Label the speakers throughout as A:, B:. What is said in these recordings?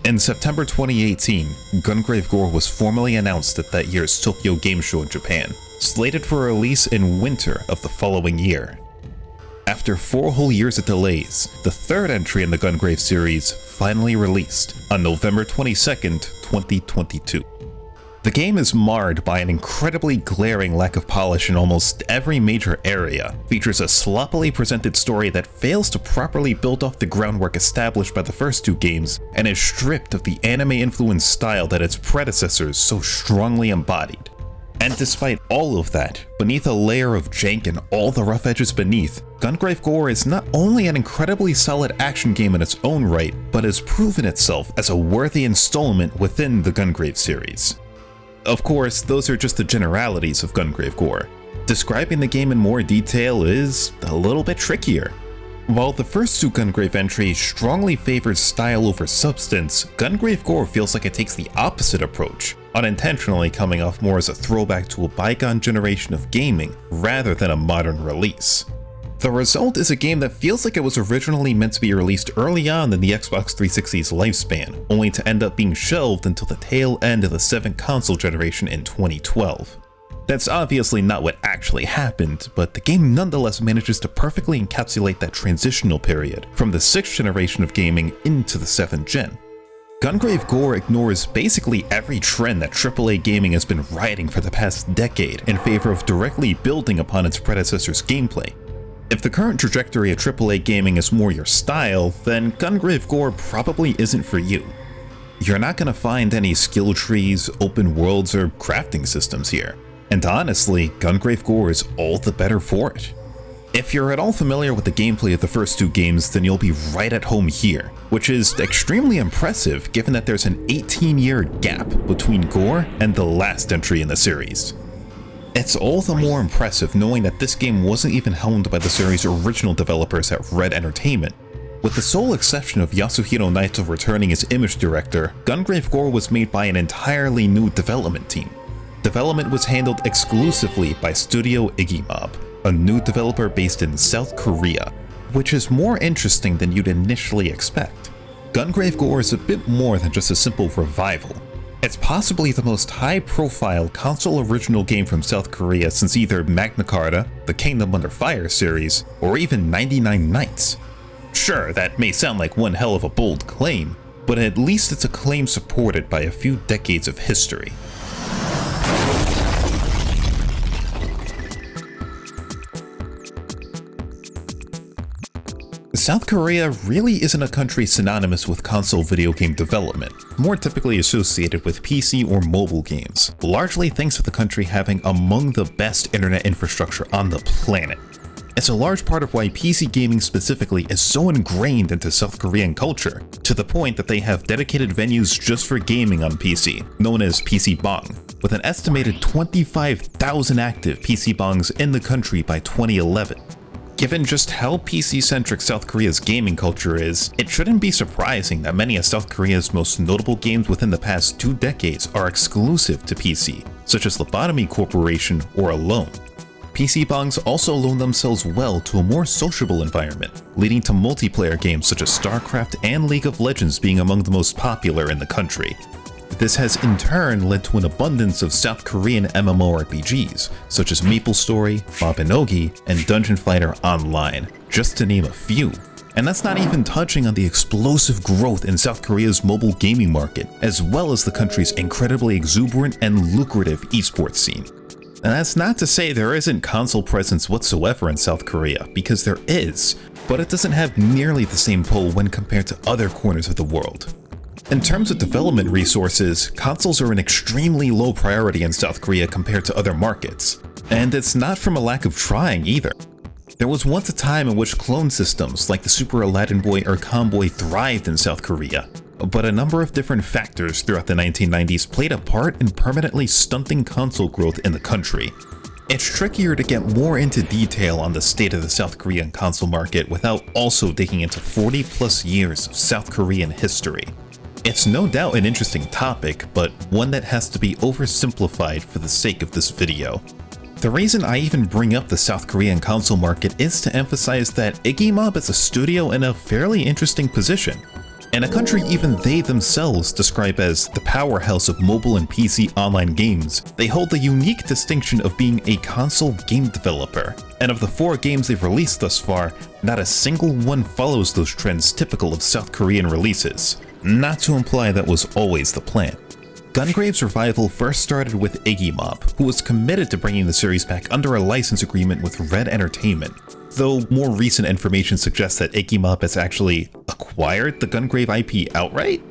A: In September 2018, Gungrave GORE was formally announced at that year's Tokyo Game Show in Japan, slated for release in winter of the following year. After 4 whole years of delays, the third entry in the Gungrave series finally released on November 22nd, 2022. The game is marred by an incredibly glaring lack of polish in almost every major area, features a sloppily presented story that fails to properly build off the groundwork established by the first 2 games, and is stripped of the anime-influenced style that its predecessors so strongly embodied. And despite all of that, beneath a layer of jank and all the rough edges beneath, Gungrave GORE is not only an incredibly solid action game in its own right, but has proven itself as a worthy installment within the Gungrave series. Of course, those are just the generalities of Gungrave GORE. Describing the game in more detail is a little bit trickier. While the first 2 Gungrave entries strongly favors style over substance, Gungrave GORE feels like it takes the opposite approach, unintentionally coming off more as a throwback to a bygone generation of gaming rather than a modern release. The result is a game that feels like it was originally meant to be released early on in the Xbox 360's lifespan, only to end up being shelved until the tail end of the 7th console generation in 2012. That's obviously not what actually happened, but the game nonetheless manages to perfectly encapsulate that transitional period from the 6th generation of gaming into the 7th gen. Gungrave GORE ignores basically every trend that AAA gaming has been riding for the past decade in favor of directly building upon its predecessor's gameplay. If the current trajectory of AAA gaming is more your style, then Gungrave GORE probably isn't for you. You're not going to find any skill trees, open worlds, or crafting systems here. And honestly, Gungrave GORE is all the better for it. If you're at all familiar with the gameplay of the first 2 games, then you'll be right at home here, which is extremely impressive given that there's an 18-year gap between GORE and the last entry in the series. It's all the more impressive knowing that this game wasn't even helmed by the series' original developers at Red Entertainment. With the sole exception of Yasuhiro Naito returning as image director, Gungrave GORE was made by an entirely new development team. Development was handled exclusively by Studio Iggymob, a new developer based in South Korea, which is more interesting than you'd initially expect. Gungrave GORE is a bit more than just a simple revival. It's possibly the most high-profile console original game from South Korea since either Magna Carta, the Kingdom Under Fire series, or even 99 Nights. Sure, that may sound like one hell of a bold claim, but at least it's a claim supported by a few decades of history. South Korea really isn't a country synonymous with console video game development, more typically associated with PC or mobile games, largely thanks to the country having among the best internet infrastructure on the planet. It's a large part of why PC gaming specifically is so ingrained into South Korean culture, to the point that they have dedicated venues just for gaming on PC, known as PC Bong, with an estimated 25,000 active PC Bongs in the country by 2011. Given just how PC-centric South Korea's gaming culture is, it shouldn't be surprising that many of South Korea's most notable games within the past 2 decades are exclusive to PC, such as Lobotomy Corporation or Alone. PC Bongs also loan themselves well to a more sociable environment, leading to multiplayer games such as StarCraft and League of Legends being among the most popular in the country. This has in turn led to an abundance of South Korean MMORPGs, such as MapleStory, Mabinogi, and Dungeon Fighter Online, just to name a few. And that's not even touching on the explosive growth in South Korea's mobile gaming market, as well as the country's incredibly exuberant and lucrative esports scene. And that's not to say there isn't console presence whatsoever in South Korea, because there is, but it doesn't have nearly the same pull when compared to other corners of the world. In terms of development resources, consoles are an extremely low priority in South Korea compared to other markets, and it's not from a lack of trying either. There was once a time in which clone systems like the Super Aladdin Boy or Comboy thrived in South Korea, but a number of different factors throughout the 1990s played a part in permanently stunting console growth in the country. It's trickier to get more into detail on the state of the South Korean console market without also digging into 40+ years of South Korean history. It's no doubt an interesting topic, but one that has to be oversimplified for the sake of this video. The reason I even bring up the South Korean console market is to emphasize that Iggymob is a studio in a fairly interesting position. In a country even they themselves describe as the powerhouse of mobile and PC online games, they hold the unique distinction of being a console game developer. And of the 4 games they've released thus far, not a single one follows those trends typical of South Korean releases. Not to imply that was always the plan. Gungrave's revival first started with Iggymob, who was committed to bringing the series back under a license agreement with Red Entertainment, though more recent information suggests that Iggymob has actually acquired the Gungrave IP outright.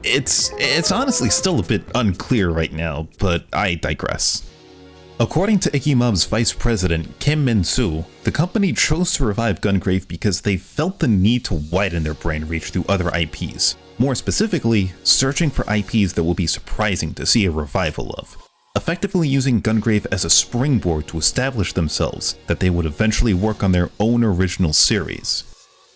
A: It's honestly still a bit unclear right now, but I digress. According to Iggymob's vice president, Kim Min-soo, the company chose to revive Gungrave because they felt the need to widen their brand reach through other IPs. More specifically, searching for IPs that will be surprising to see a revival of, effectively using Gungrave as a springboard to establish themselves that they would eventually work on their own original series.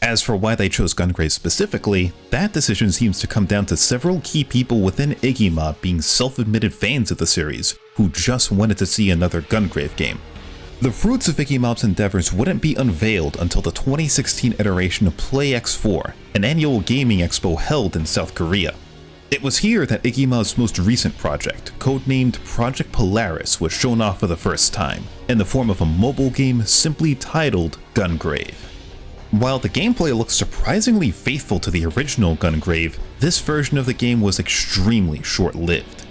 A: As for why they chose Gungrave specifically, that decision seems to come down to several key people within Iggymob being self-admitted fans of the series who just wanted to see another Gungrave game. The fruits of Iggymob's endeavors wouldn't be unveiled until the 2016 iteration of PlayX4, an annual gaming expo held in South Korea. It was here that Iggymob's most recent project, codenamed Project Polaris, was shown off for the first time, in the form of a mobile game simply titled Gungrave. While the gameplay looks surprisingly faithful to the original Gungrave, this version of the game was extremely short-lived.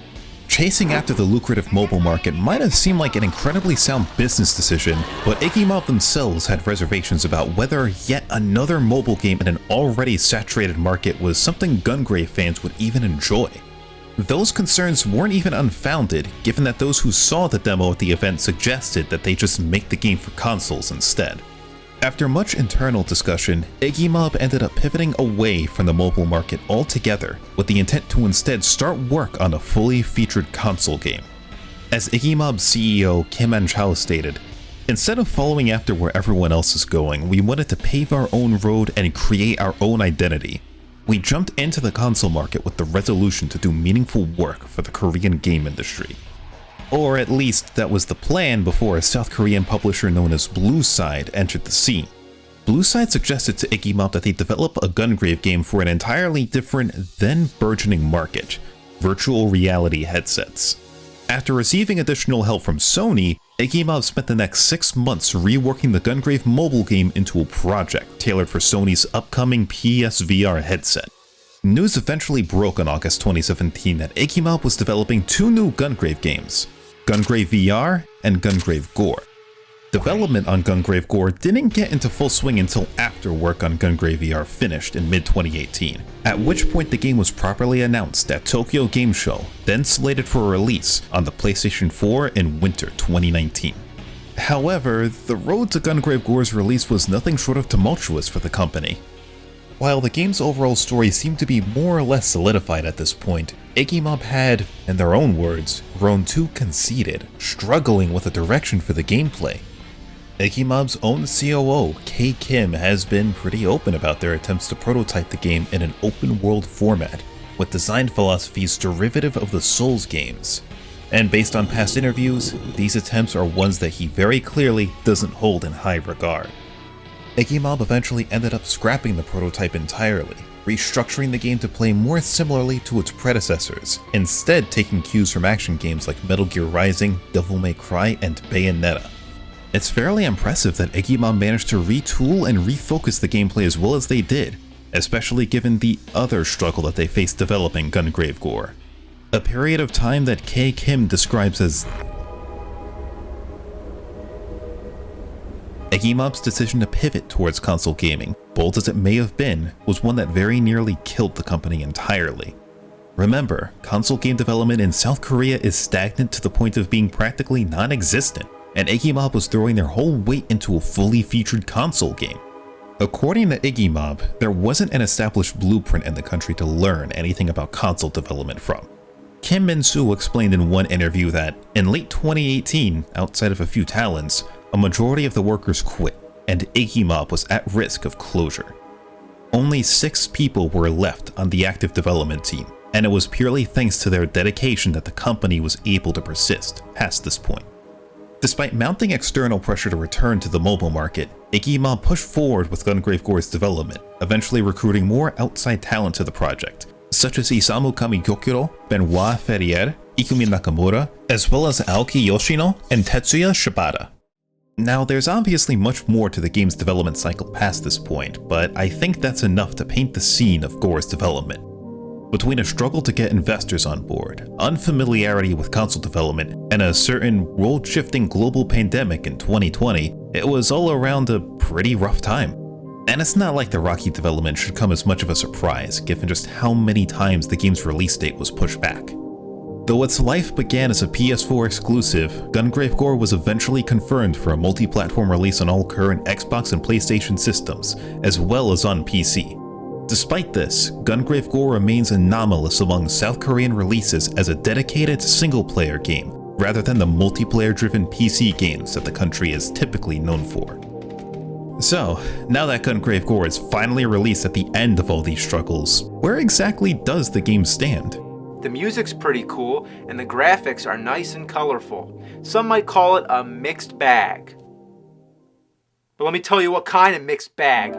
A: Chasing after the lucrative mobile market might have seemed like an incredibly sound business decision, but Iggymob themselves had reservations about whether yet another mobile game in an already saturated market was something Gungrave fans would even enjoy. Those concerns weren't even unfounded, given that those who saw the demo at the event suggested that they just make the game for consoles instead. After much internal discussion, Iggymob ended up pivoting away from the mobile market altogether, with the intent to instead start work on a fully featured console game. As Iggymob's CEO Kim An-chao stated, "Instead of following after where everyone else is going, we wanted to pave our own road and create our own identity. We jumped into the console market with the resolution to do meaningful work for the Korean game industry." Or at least that was the plan before a South Korean publisher known as Blueside entered the scene. Blueside suggested to Iggymob that they develop a Gungrave game for an entirely different, then burgeoning market: virtual reality headsets. After receiving additional help from Sony, Iggymob spent the next 6 months reworking the Gungrave mobile game into a project tailored for Sony's upcoming PSVR headset. News eventually broke in August 2017 that Iggymob was developing 2 new Gungrave games: Gungrave VR and Gungrave GORE. Development on Gungrave GORE didn't get into full swing until after work on Gungrave VR finished in mid-2018, at which point the game was properly announced at Tokyo Game Show, then slated for release on the PlayStation 4 in winter 2019. However, the road to Gungrave GORE's release was nothing short of tumultuous for the company. While the game's overall story seemed to be more or less solidified at this point, Iggymob had, in their own words, grown too conceited, struggling with a direction for the gameplay. Iggymob's own COO, K. Kim, has been pretty open about their attempts to prototype the game in an open-world format, with design philosophies derivative of the Souls games. And based on past interviews, these attempts are ones that he very clearly doesn't hold in high regard. Iggymob eventually ended up scrapping the prototype entirely, restructuring the game to play more similarly to its predecessors, instead taking cues from action games like Metal Gear Rising, Devil May Cry, and Bayonetta. It's fairly impressive that Iggymob managed to retool and refocus the gameplay as well as they did, especially given the other struggle that they faced developing Gungrave GORE. A period of time that K. Kim describes as Iggymob's decision to pivot towards console gaming, bold as it may have been, was one that very nearly killed the company entirely. Remember, console game development in South Korea is stagnant to the point of being practically non-existent, and Iggymob was throwing their whole weight into a fully featured console game. According to Iggymob, there wasn't an established blueprint in the country to learn anything about console development from. Kim Min-soo explained in one interview that, in late 2018, outside of a few talents, a majority of the workers quit, and Iggymob was at risk of closure. Only 6 people were left on the active development team, and it was purely thanks to their dedication that the company was able to persist past this point. Despite mounting external pressure to return to the mobile market, Iggymob pushed forward with Gungrave GORE's development, eventually recruiting more outside talent to the project, such as Isamu Kamigyokuro, Benoit Ferrier, Ikumi Nakamura, as well as Aoki Yoshino and Tetsuya Shibata. Now, there's obviously much more to the game's development cycle past this point, but I think that's enough to paint the scene of GORE's development. Between a struggle to get investors on board, unfamiliarity with console development, and a certain world-shifting global pandemic in 2020, it was all around a pretty rough time. And it's not like the rocky development should come as much of a surprise, given just how many times the game's release date was pushed back. Though its life began as a PS4 exclusive, Gungrave GORE was eventually confirmed for a multi-platform release on all current Xbox and PlayStation systems, as well as on PC. Despite this, Gungrave GORE remains anomalous among South Korean releases as a dedicated single-player game, rather than the multiplayer-driven PC games that the country is typically known for. So, now that Gungrave GORE is finally released at the end of all these struggles, where exactly does the game stand?
B: The music's pretty cool, and the graphics are nice and colorful. Some might call it a mixed bag. But let me tell you what kind of mixed bag.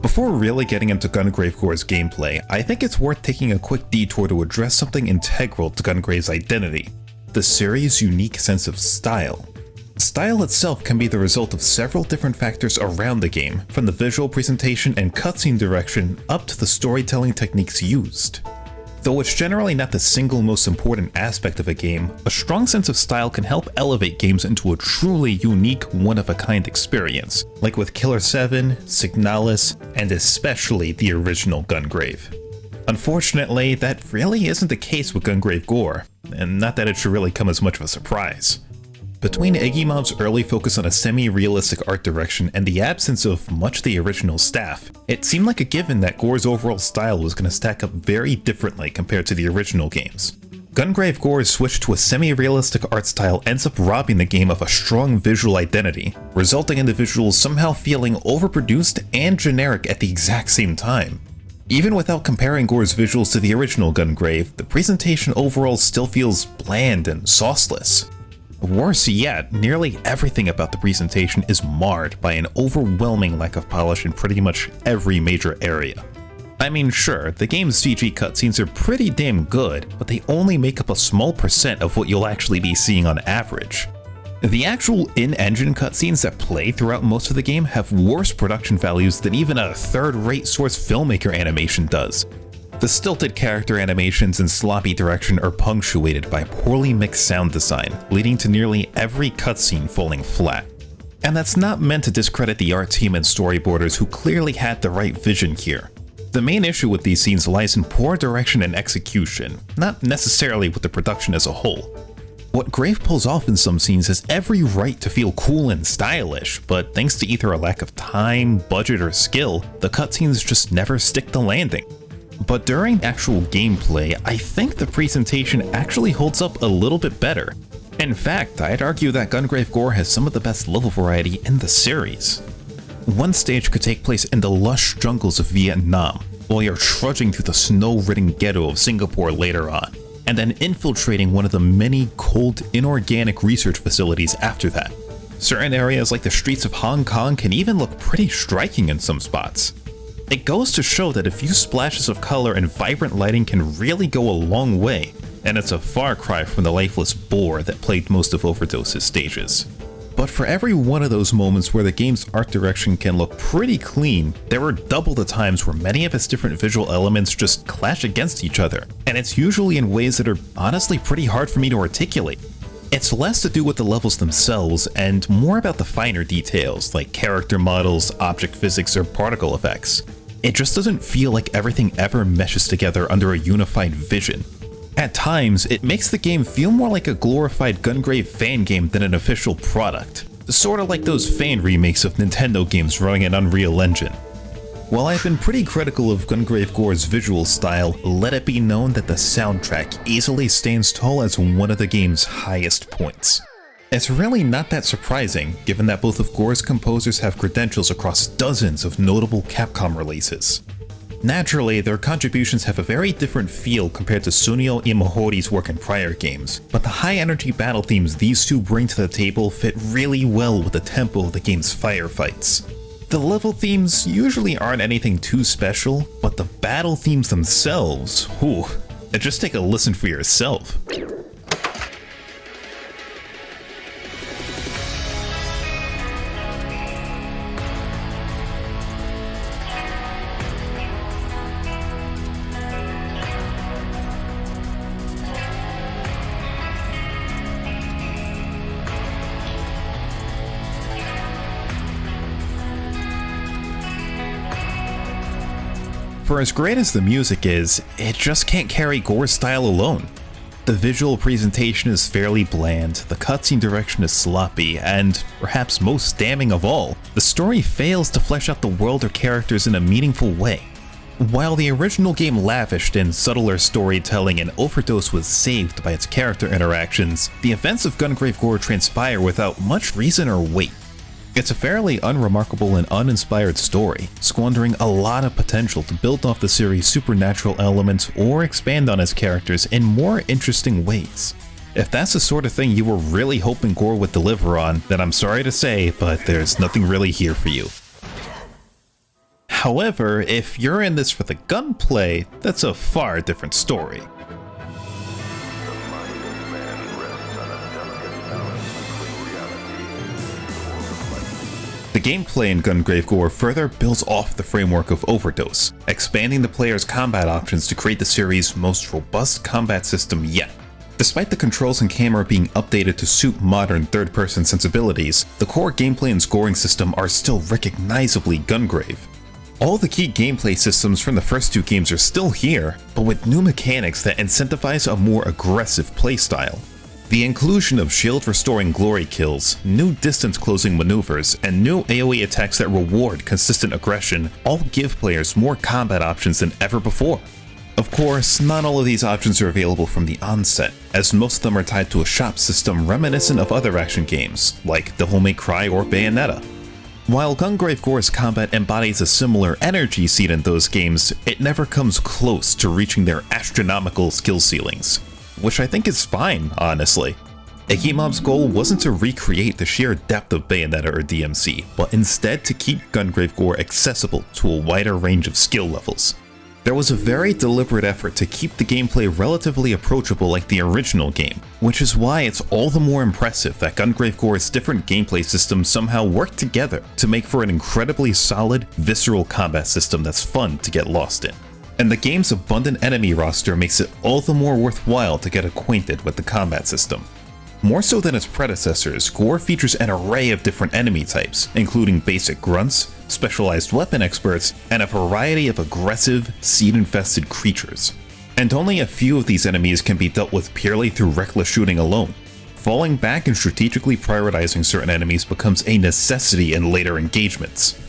A: Before really getting into Gungrave GORE's gameplay, I think it's worth taking a quick detour to address something integral to Gungrave's identity: the series' unique sense of style. Style itself can be the result of several different factors around the game, from the visual presentation and cutscene direction up to the storytelling techniques used. Though it's generally not the single most important aspect of a game, a strong sense of style can help elevate games into a truly unique, one-of-a-kind experience, like with Killer 7, SIGNALIS, and especially the original Gungrave. Unfortunately, that really isn't the case with Gungrave GORE, and not that it should really come as much of a surprise. Between Iggymob's early focus on a semi-realistic art direction and the absence of much of the original staff, it seemed like a given that GORE's overall style was going to stack up very differently compared to the original games. Gungrave GORE's switch to a semi-realistic art style ends up robbing the game of a strong visual identity, resulting in the visuals somehow feeling overproduced and generic at the exact same time. Even without comparing GORE's visuals to the original Gungrave, the presentation overall still feels bland and sauceless. Worse yet, nearly everything about the presentation is marred by an overwhelming lack of polish in pretty much every major area. I mean, sure, the game's CG cutscenes are pretty damn good, but they only make up a small percent of what you'll actually be seeing on average. The actual in-engine cutscenes that play throughout most of the game have worse production values than even a third-rate source filmmaker animation does. The stilted character animations and sloppy direction are punctuated by poorly mixed sound design, leading to nearly every cutscene falling flat. And that's not meant to discredit the art team and storyboarders who clearly had the right vision here. The main issue with these scenes lies in poor direction and execution, not necessarily with the production as a whole. What Grave pulls off in some scenes has every right to feel cool and stylish, but thanks to either a lack of time, budget, or skill, the cutscenes just never stick the landing. But during actual gameplay, I think the presentation actually holds up a little bit better. In fact, I'd argue that Gungrave GORE has some of the best level variety in the series. One stage could take place in the lush jungles of Vietnam, while you're trudging through the snow-ridden ghetto of Singapore later on, and then infiltrating one of the many cold, inorganic research facilities after that. Certain areas like the streets of Hong Kong can even look pretty striking in some spots. It goes to show that a few splashes of color and vibrant lighting can really go a long way, and it's a far cry from the lifeless bore that plagued most of Overdose's stages. But for every one of those moments where the game's art direction can look pretty clean, there are double the times where many of its different visual elements just clash against each other, and it's usually in ways that are honestly pretty hard for me to articulate. It's less to do with the levels themselves and more about the finer details like character models, object physics, or particle effects. It just doesn't feel like everything ever meshes together under a unified vision. At times, it makes the game feel more like a glorified Gungrave fan game than an official product, sorta like those fan remakes of Nintendo games running in Unreal Engine. While I've been pretty critical of Gungrave GORE's visual style, let it be known that the soundtrack easily stands tall as one of the game's highest points. It's really not that surprising, given that both of GORE's composers have credentials across dozens of notable Capcom releases. Naturally, their contributions have a very different feel compared to Sunio Imahori's work in prior games, but the high-energy battle themes these two bring to the table fit really well with the tempo of the game's firefights. The level themes usually aren't anything too special, but the battle themes themselves, whew, just take a listen for yourself. For as great as the music is, it just can't carry Gore's style alone. The visual presentation is fairly bland, the cutscene direction is sloppy, and, perhaps most damning of all, the story fails to flesh out the world or characters in a meaningful way. While the original game lavished in subtler storytelling and Overdose was saved by its character interactions, the events of Gungrave GORE transpire without much reason or weight. It's a fairly unremarkable and uninspired story, squandering a lot of potential to build off the series' supernatural elements or expand on its characters in more interesting ways. If that's the sort of thing you were really hoping GORE would deliver on, then I'm sorry to say, but there's nothing really here for you. However, if you're in this for the gunplay, that's a far different story. The gameplay in Gungrave GORE further builds off the framework of Overdose, expanding the player's combat options to create the series' most robust combat system yet. Despite the controls and camera being updated to suit modern third-person sensibilities, the core gameplay and scoring system are still recognizably Gungrave. All the key gameplay systems from the first two games are still here, but with new mechanics that incentivize a more aggressive playstyle. The inclusion of shield restoring glory kills, new distance closing maneuvers, and new AoE attacks that reward consistent aggression all give players more combat options than ever before. Of course, not all of these options are available from the onset, as most of them are tied to a shop system reminiscent of other action games, like Devil May Cry or Bayonetta. While Gungrave GORE's combat embodies a similar energy seen in those games, it never comes close to reaching their astronomical skill ceilings. Which I think is fine, honestly. Iggymob's goal wasn't to recreate the sheer depth of Bayonetta or DMC, but instead to keep Gungrave GORE accessible to a wider range of skill levels. There was a very deliberate effort to keep the gameplay relatively approachable like the original game, which is why it's all the more impressive that Gungrave GORE's different gameplay systems somehow work together to make for an incredibly solid, visceral combat system that's fun to get lost in. And the game's abundant enemy roster makes it all the more worthwhile to get acquainted with the combat system. More so than its predecessors, GORE features an array of different enemy types, including basic grunts, specialized weapon experts, and a variety of aggressive, seed-infested creatures. And only a few of these enemies can be dealt with purely through reckless shooting alone. Falling back and strategically prioritizing certain enemies becomes a necessity in later engagements.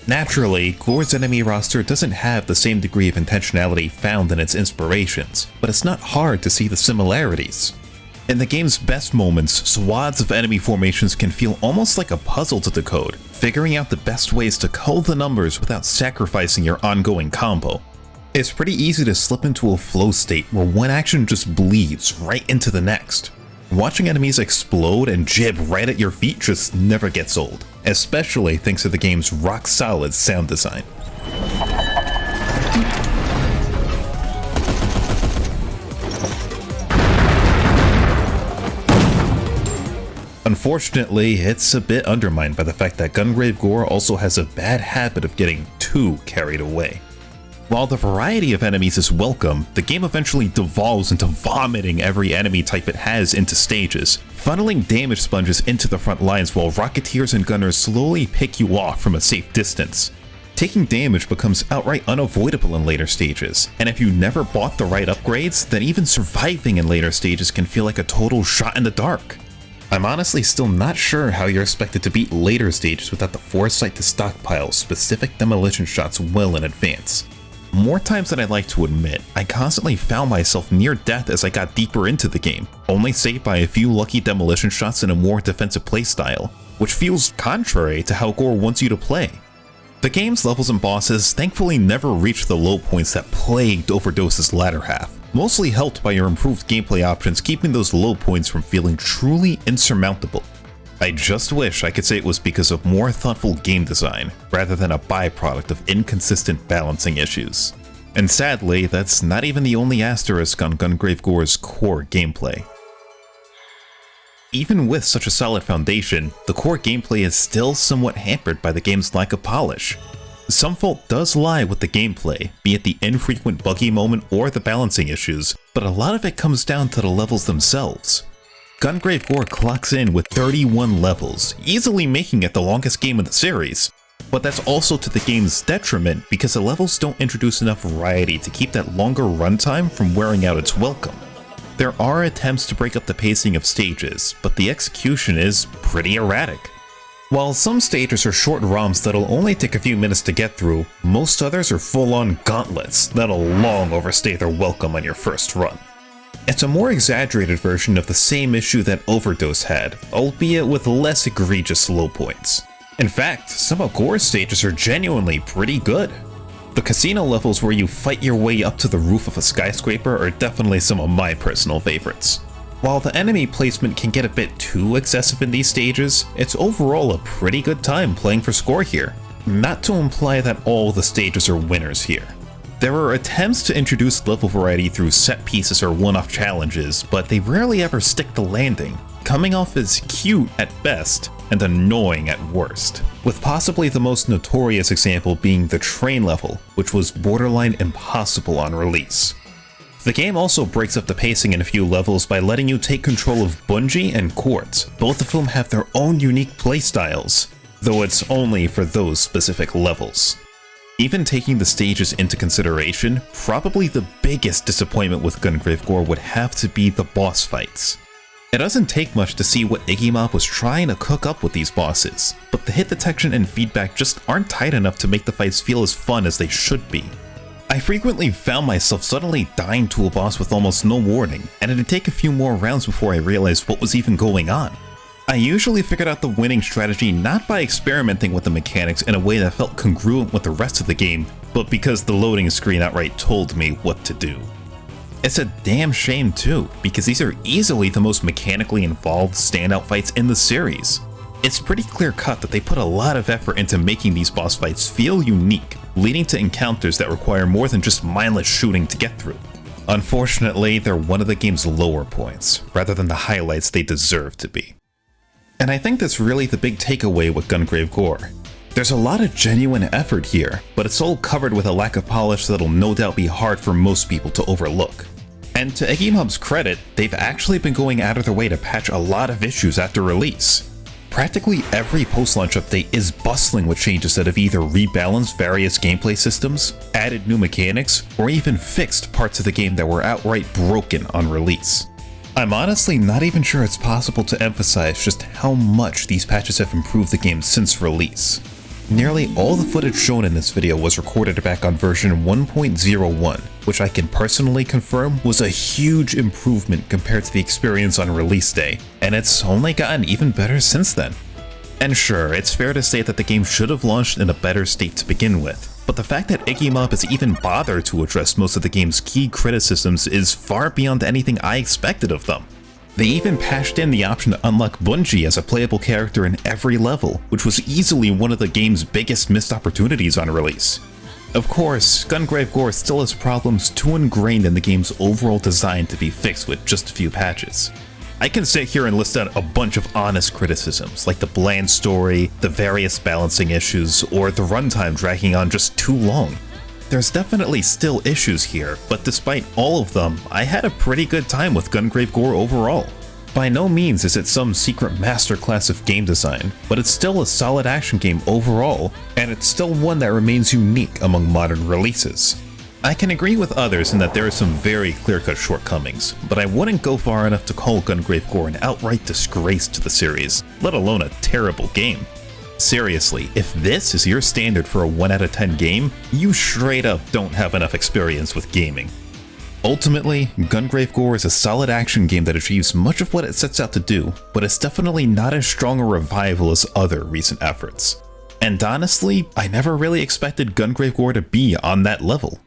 A: Naturally, GORE's enemy roster doesn't have the same degree of intentionality found in its inspirations, but it's not hard to see the similarities. In the game's best moments, swaths of enemy formations can feel almost like a puzzle to decode, figuring out the best ways to cull the numbers without sacrificing your ongoing combo. It's pretty easy to slip into a flow state where one action just bleeds right into the next. Watching enemies explode and jib right at your feet just never gets old, especially thanks to the game's rock-solid sound design. Unfortunately, it's a bit undermined by the fact that Gungrave GORE also has a bad habit of getting too carried away. While the variety of enemies is welcome, the game eventually devolves into vomiting every enemy type it has into stages, funneling damage sponges into the front lines while rocketeers and gunners slowly pick you off from a safe distance. Taking damage becomes outright unavoidable in later stages, and if you never bought the right upgrades, then even surviving in later stages can feel like a total shot in the dark. I'm honestly still not sure how you're expected to beat later stages without the foresight to stockpile specific demolition shots well in advance. More times than I'd like to admit, I constantly found myself near death as I got deeper into the game, only saved by a few lucky demolition shots in a more defensive playstyle, which feels contrary to how GORE wants you to play. The game's levels and bosses thankfully never reached the low points that plagued Overdose's latter half, mostly helped by your improved gameplay options keeping those low points from feeling truly insurmountable. I just wish I could say it was because of more thoughtful game design, rather than a byproduct of inconsistent balancing issues. And sadly, that's not even the only asterisk on Gungrave GORE's core gameplay. Even with such a solid foundation, the core gameplay is still somewhat hampered by the game's lack of polish. Some fault does lie with the gameplay, be it the infrequent buggy moment or the balancing issues, but a lot of it comes down to the levels themselves. Gungrave GORE clocks in with 31 levels, easily making it the longest game in the series. But that's also to the game's detriment because the levels don't introduce enough variety to keep that longer runtime from wearing out its welcome. There are attempts to break up the pacing of stages, but the execution is pretty erratic. While some stages are short ROMs that'll only take a few minutes to get through, most others are full-on gauntlets that'll long overstay their welcome on your first run. It's a more exaggerated version of the same issue that Overdose had, albeit with less egregious low points. In fact, some of GORE's stages are genuinely pretty good. The casino levels where you fight your way up to the roof of a skyscraper are definitely some of my personal favorites. While the enemy placement can get a bit too excessive in these stages, it's overall a pretty good time playing for score here. Not to imply that all the stages are winners here. There are attempts to introduce level variety through set pieces or one-off challenges, but they rarely ever stick the landing, coming off as cute at best and annoying at worst, with possibly the most notorious example being the train level, which was borderline impossible on release. The game also breaks up the pacing in a few levels by letting you take control of Bungie and Quartz, both of whom have their own unique playstyles, though it's only for those specific levels. Even taking the stages into consideration, probably the biggest disappointment with Gungrave GORE would have to be the boss fights. It doesn't take much to see what Iggymob was trying to cook up with these bosses, but the hit detection and feedback just aren't tight enough to make the fights feel as fun as they should be. I frequently found myself suddenly dying to a boss with almost no warning, and it'd take a few more rounds before I realized what was even going on. I usually figured out the winning strategy not by experimenting with the mechanics in a way that felt congruent with the rest of the game, but because the loading screen outright told me what to do. It's a damn shame too, because these are easily the most mechanically involved standout fights in the series. It's pretty clear cut that they put a lot of effort into making these boss fights feel unique, leading to encounters that require more than just mindless shooting to get through. Unfortunately, they're one of the game's lower points, rather than the highlights they deserve to be. And I think that's really the big takeaway with Gungrave GORE. There's a lot of genuine effort here, but it's all covered with a lack of polish that'll no doubt be hard for most people to overlook. And to Iggymob's credit, they've actually been going out of their way to patch a lot of issues after release. Practically every post-launch update is bustling with changes that have either rebalanced various gameplay systems, added new mechanics, or even fixed parts of the game that were outright broken on release. I'm honestly not even sure it's possible to emphasize just how much these patches have improved the game since release. Nearly all the footage shown in this video was recorded back on version 1.01, which I can personally confirm was a huge improvement compared to the experience on release day, and it's only gotten even better since then. And sure, it's fair to say that the game should have launched in a better state to begin with, but the fact that Iggymob has even bothered to address most of the game's key criticisms is far beyond anything I expected of them. They even patched in the option to unlock Bungie as a playable character in every level, which was easily one of the game's biggest missed opportunities on release. Of course, Gungrave GORE still has problems too ingrained in the game's overall design to be fixed with just a few patches. I can sit here and list out a bunch of honest criticisms, like the bland story, the various balancing issues, or the runtime dragging on just too long. There's definitely still issues here, but despite all of them, I had a pretty good time with Gungrave GORE overall. By no means is it some secret masterclass of game design, but it's still a solid action game overall, and it's still one that remains unique among modern releases. I can agree with others in that there are some very clear-cut shortcomings, but I wouldn't go far enough to call Gungrave GORE an outright disgrace to the series, let alone a terrible game. Seriously, if this is your standard for a 1 out of 10 game, you straight up don't have enough experience with gaming. Ultimately, Gungrave GORE is a solid action game that achieves much of what it sets out to do, but it's definitely not as strong a revival as other recent efforts. And honestly, I never really expected Gungrave GORE to be on that level.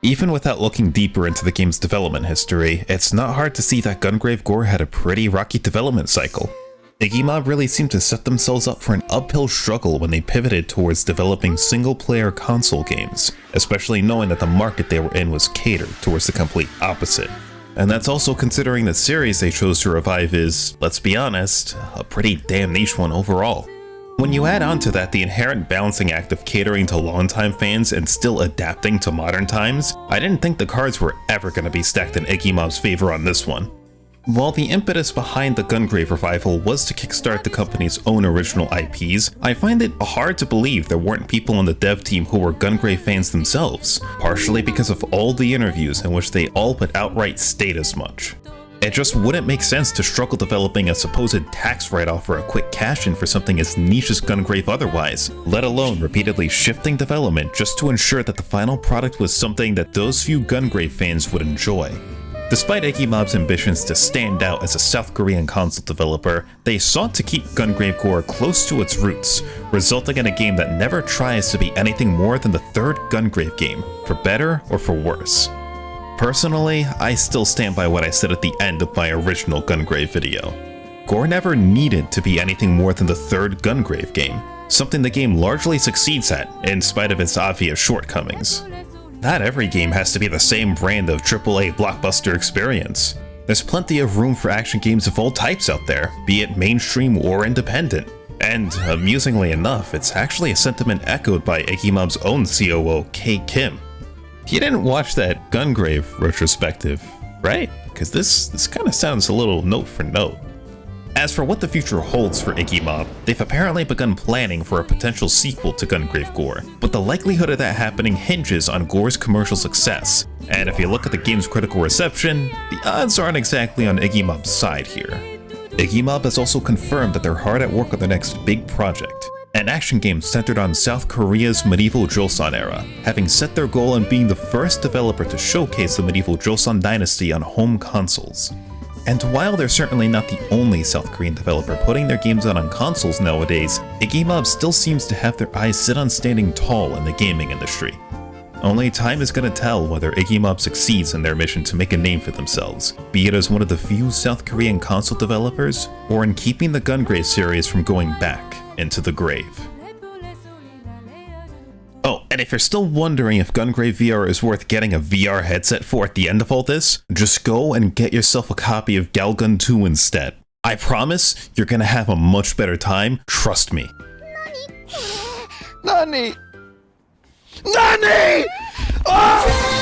A: Even without looking deeper into the game's development history, it's not hard to see that Gungrave GORE had a pretty rocky development cycle. Iggymob really seemed to set themselves up for an uphill struggle when they pivoted towards developing single-player console games, especially knowing that the market they were in was catered towards the complete opposite. And that's also considering the series they chose to revive is, let's be honest, a pretty damn niche one overall. When you add on to that the inherent balancing act of catering to longtime fans and still adapting to modern times, I didn't think the cards were ever going to be stacked in Iggymob's favor on this one. While the impetus behind the Gungrave revival was to kickstart the company's own original IPs, I find it hard to believe there weren't people on the dev team who were Gungrave fans themselves, partially because of all the interviews in which they all but outright state as much. It just wouldn't make sense to struggle developing a supposed tax write-off or a quick cash-in for something as niche as Gungrave otherwise, let alone repeatedly shifting development just to ensure that the final product was something that those few Gungrave fans would enjoy. Despite Iggymob's ambitions to stand out as a South Korean console developer, they sought to keep Gungrave GORE close to its roots, resulting in a game that never tries to be anything more than the third Gungrave game, for better or for worse. Personally, I still stand by what I said at the end of my original Gungrave video. GORE never needed to be anything more than the third Gungrave game, something the game largely succeeds at, in spite of its obvious shortcomings. Not every game has to be the same brand of AAA blockbuster experience. There's plenty of room for action games of all types out there, be it mainstream or independent. And, amusingly enough, it's actually a sentiment echoed by Iggymob's own COO, K. Kim. You didn't watch that Gungrave retrospective, right? Because this kind of sounds a little note for note. As for what the future holds for Iggymob, they've apparently begun planning for a potential sequel to Gungrave GORE, but the likelihood of that happening hinges on GORE's commercial success, and if you look at the game's critical reception, the odds aren't exactly on Iggymob's side here. Iggymob has also confirmed that they're hard at work on their next big project, an action game centered on South Korea's medieval Joseon era, having set their goal on being the first developer to showcase the medieval Joseon dynasty on home consoles. And while they're certainly not the only South Korean developer putting their games out on consoles nowadays, Iggymob still seems to have their eyes set on standing tall in the gaming industry. Only time is going to tell whether Iggymob succeeds in their mission to make a name for themselves, be it as one of the few South Korean console developers, or in keeping the Gungrave series from going back into the grave. Oh, and if you're still wondering if Gungrave VR is worth getting a VR headset for at the end of all this, just go and get yourself a copy of Galgun 2 instead. I promise you're gonna have a much better time, trust me.
C: Nani? Nani? Oh!